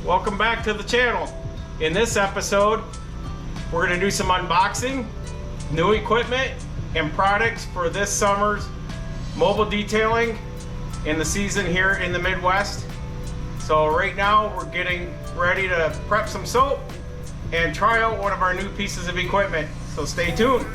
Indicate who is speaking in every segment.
Speaker 1: welcome back to the channel. In this episode, we're going to do some unboxing, new equipment, and products for this summer's mobile detailing in the season here in the Midwest. So right now we're getting ready to prep some soap and try out one of our new pieces of equipment. So stay tuned.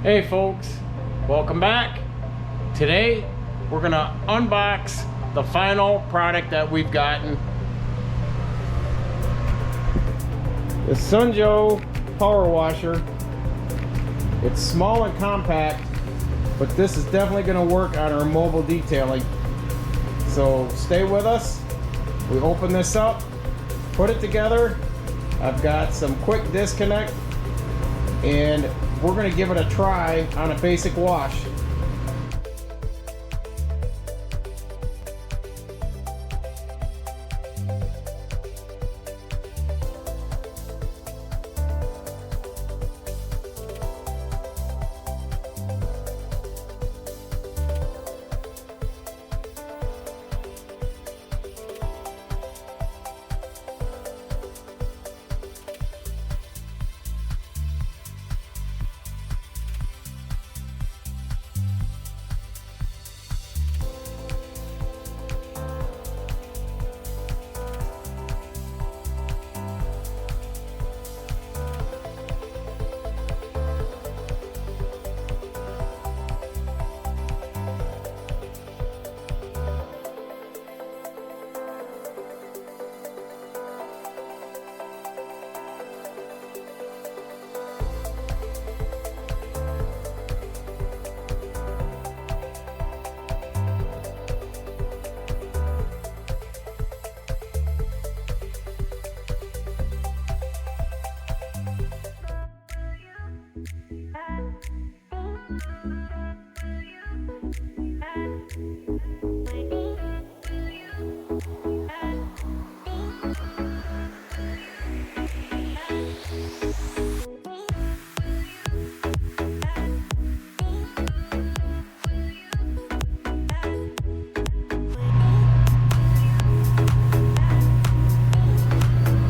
Speaker 1: Hey folks, welcome back. Today we're gonna unbox the final product that we've gotten. The Sunjo power washer. It's small and compact, but this is definitely gonna work on our mobile detailing. So stay with us. We open this up, put it together. I've got some quick disconnect, and we're going to give it a try on a basic wash.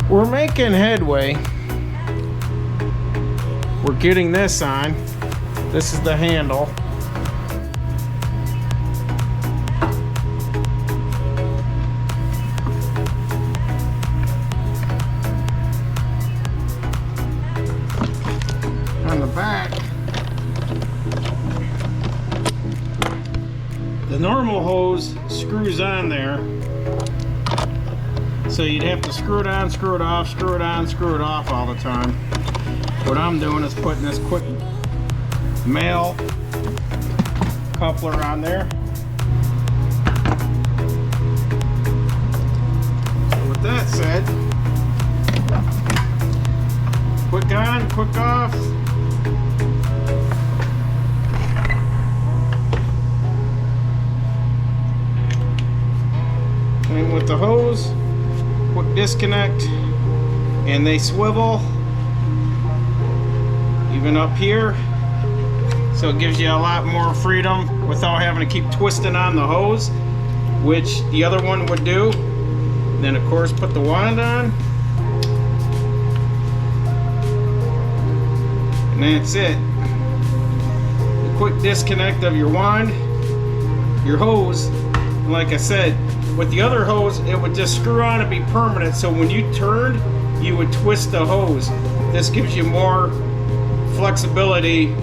Speaker 1: We're making headway. We're getting this on. This is the handle. On the back, the normal hose screws on there. So you'd have to screw it on, screw it off, screw it on, screw it off all the time. What I'm doing is putting this quick male coupler on there. So with that said, quick on, quick off. And with the hose, quick disconnect, and they swivel even up here, so it gives you a lot more freedom without having to keep twisting on the hose, which the other one would do. Then of course put the wand on, and that's it. The quick disconnect of your wand, your hose. And like I said, with the other hose, it would just screw on and be permanent, so when you turned, you would twist the hose. This gives you more flexibility,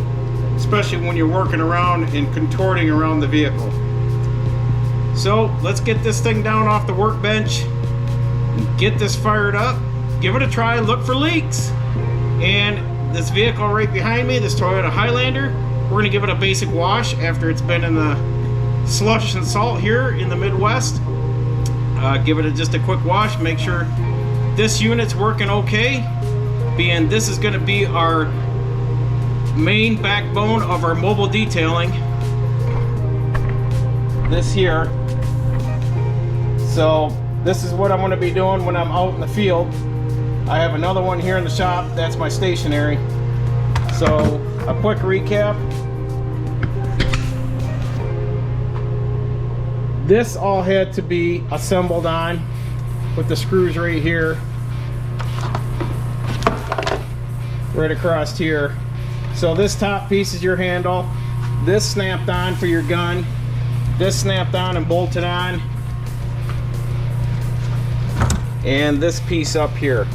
Speaker 1: especially when you're working around and contorting around the vehicle. So let's get this thing down off the workbench, get this fired up, give it a try, look for leaks. And this vehicle right behind me, this Toyota Highlander, we're going to give it a basic wash after it's been in the slush and salt here in the Midwest. Give it just a quick wash, make sure this unit's working okay, being this is going to be our main backbone of our mobile detailing, this here. So this is what I'm going to be doing when I'm out in the field. I have another one here in the shop, that's my stationary. So a quick recap. This all had to be assembled on with the screws right here, right across here. So this top piece is your handle, this snapped on for your gun, this snapped on and bolted on, and this piece up here.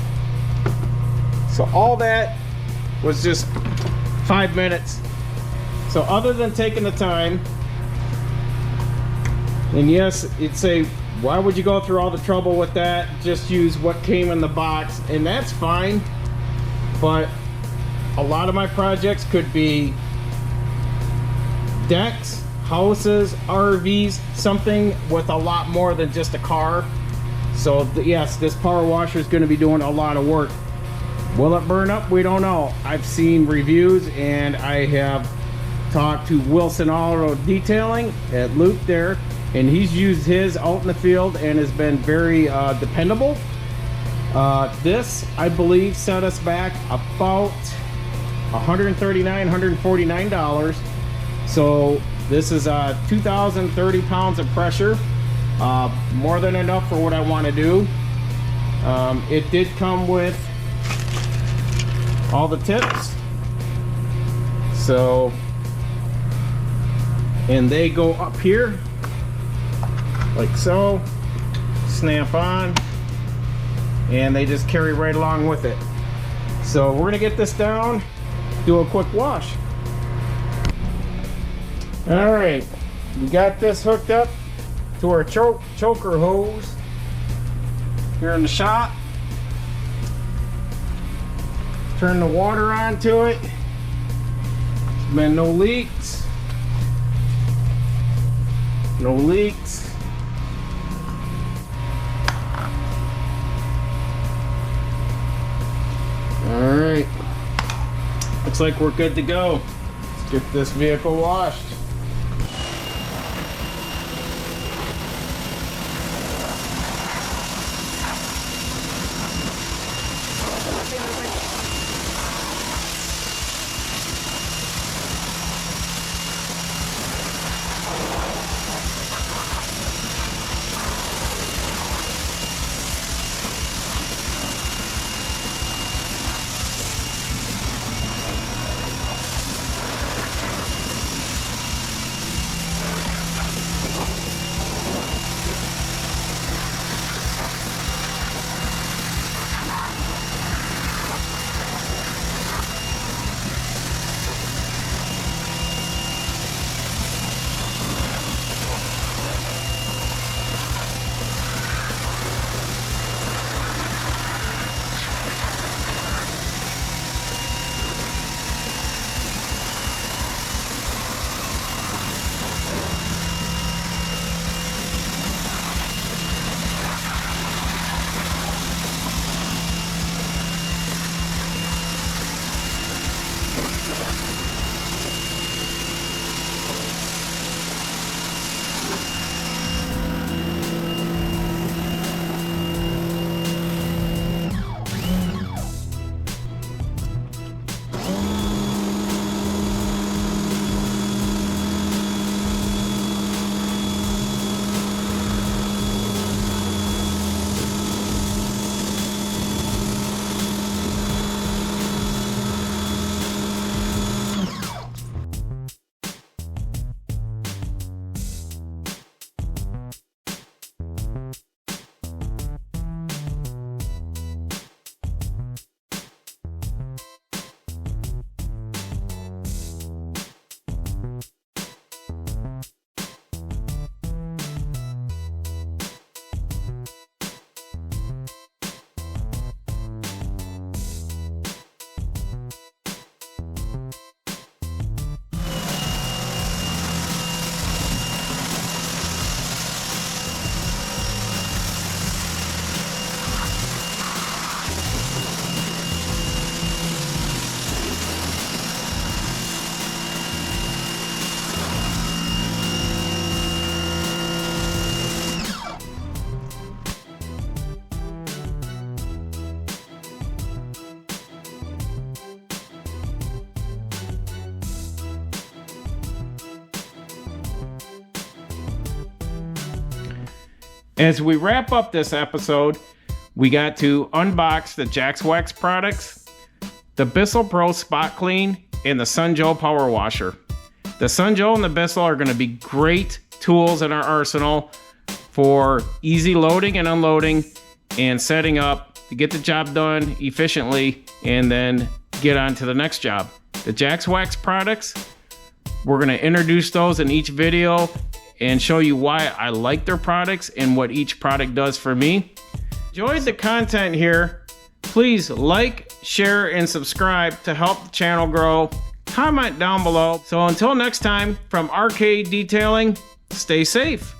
Speaker 1: So all that was just 5 minutes So other than taking the time, and yes, it'd say, why would you go through all the trouble with that? Just use what came in the box, and that's fine. But a lot of my projects could be decks, houses, RVs, something with a lot more than just a car. So yes, this power washer is going to be doing a lot of work. Will it burn up? We don't know. I've seen reviews, and I have talked to Wilson Auto Detailing at Luke there, and he's used his out in the field and has been very dependable. This, I believe, set us back about $139, $149. So this is 2,030 pounds of pressure, more than enough for what I want to do. It did come with all the tips, so, and they go up here like so, snap on, and they just carry right along with it. So we're gonna get this down, do a quick wash. All right, we got this hooked up to our choker hose here in the shop. Turn the water onto it. There's been no leaks. No leaks. All right. Looks like we're good to go. Let's get this vehicle washed. As we wrap up this episode, we got to unbox the Jax Wax products, the Bissell Pro Spot Clean, and the Sunjoe Power Washer. The Sunjoe and the Bissell are going to be great tools in our arsenal for easy loading and unloading and setting up to get the job done efficiently and then get on to the next job. The Jax Wax products We're gonna introduce those in each video and show you why I like their products and what each product does for me. Enjoyed the content here. Please like, share, and subscribe to help the channel grow. Comment down below. So until next time, from RK Detailing, stay safe.